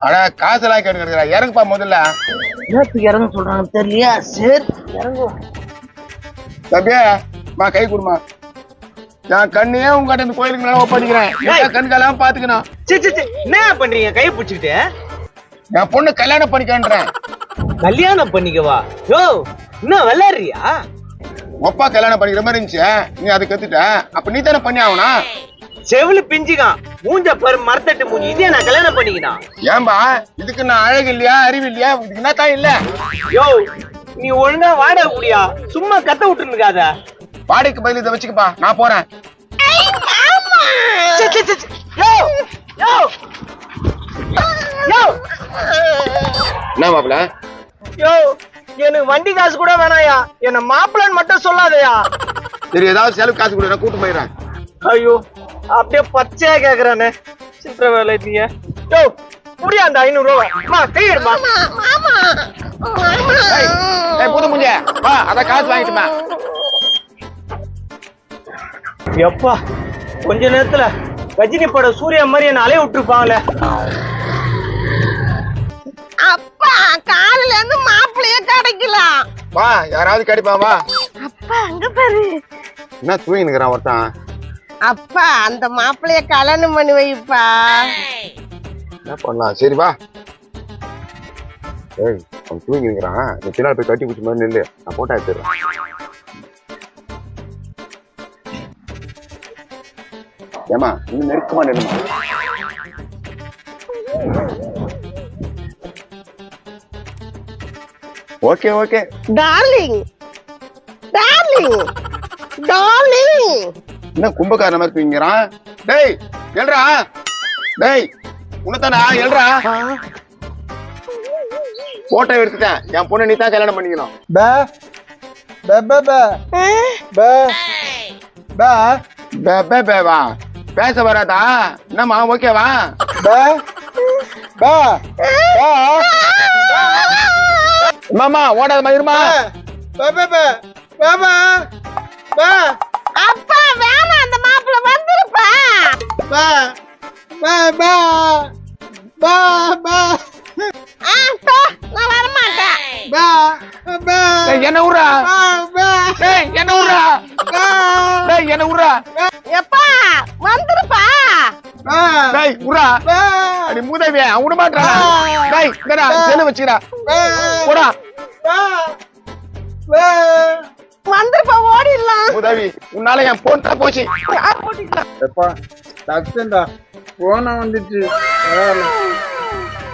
அட காசெல்லாம் கேட்டு இறங்குப்பா முதல்ல. என்னத்துக்கு இறங்க சொல்றாங்க தெரியலையா? சரி இறங்குவோம். தம்பியா மா கை கொடுமா. நான் கண்ணையே உங்ககிட்ட இந்த கோயிலுக்கு மேல ஒப்படைக்கிறேன். கண்கெல்லாம் பாத்துக்கணும். என்ன பண்றீங்க கை பிடிச்சிக்கிட்டு? என் பொண்ணு கல்யாணம் பண்ணிக்கன்றேன். கல்யாணம் பண்ணிக்கவா? யோ இன்னும் விளையாடுறியா? ஒப்பா கல்யாணம் பண்ணிக்கிற மாதிரி இருந்துச்சு, நீ அதை கத்துட்ட. அப்ப நீ தானே பண்ணி ஆகணும். செவிலு பிஞ்சுக்கான் மூஞ்ச பாரு மரத்தட்டு மூஞ்சி. இதே நான் கல்யாணம் பண்ணிக்கினான். ஏன்பா இதுக்கு நான் அழகு இல்லையா அறிவு இல்லையா? இதுக்கு என்ன தான் இல்ல? யோ நீ ஒழுங்கா வாடகை கூடியா? சும்மா கத்த விட்டுருக்காத. வாடகைக்கு பதில் இதை வச்சுக்கப்பா, நான் போறேன். என்ன மாப்பிள்ள? யோ எனக்கு வண்டி காசு கூட வேணாயா, என்ன மாப்பிள்ளன்னு மட்டும் சொல்லாதயா. சரி ஏதாவது செலவு காசு கூட நான் கூட்டு போயிடுறேன். ஐயோ அப்படியே பச்சையா கேக்குறானே சித்திர வேலை நீ. யோ புரியா அந்த 500 ரூபா கையெடுமா. புது முஞ்ச வா, அத காசு வாங்கிட்டுமா. எப்பா கொஞ்ச நேரத்துல ரஜினி பட சூர்யா மாதிரி என்ன அலைய விட்டுருப்பாங்களே. அப்பா காலையில இருந்து மாப்பிள்ளைய கிடைக்கலாம். வா யாராவது கிடைப்பா வா. அப்பா அங்க பாரு. என்ன தூங்கி நிக்கிறான் ஒருத்தன். அப்பா அந்த மாப்பிள்ளைய கல்யாணம் பண்ணி வைப்பா. என்ன பண்ணலாம்? சரி வா. ஏய் அவன் தூங்கி நிக்கிறான், நீ பின்னாடி போய் கட்டி பிடிச்ச மாதிரி நில்லு, நான் போட்டோ எடுத்துடுறேன். ஏமா இன்னும் நெருக்கமா நில்லுமா. Okay okay darling darling darling. என்ன கும்பக்காரன மாதிரி தூங்கிறான்? டேய் எழுறா. டேய் உனத்தானா எழுறா. போட்டோ எடுத்துட்டேன். என் பொண்ணு நீ தான் கல்யாணம் பண்ணிக்கணும். பே பே பே பே பே பே பே பே பே வா. பேச வராதா? என்னம்மா ஓகேவா? பே பே பே மாமா ஓடாத மயிருமா. பே பே பே பே பே அப்பா வேணாம், அந்த மாப்பிள்ளை வந்துருப்பா. பே பே பே பே பே நான் வர மாட்டேன். பே பே என்ன ஊரா? பே டேய் என்ன ஊரா? டேய் என்ன ஊரா? எப்பா வந்துருப்பா. டேய் ஊரா. அடி மூதேவியே அவன் விட மாட்டானா? டேய் இங்கடா செல்ல வச்சுடா. போடா. வந்துருப்பா ஓடிடலாம். மூதேவி உன்னால என் போன் தான் போச்சு. எப்பா தச்சண்டா போன வந்துச்சு.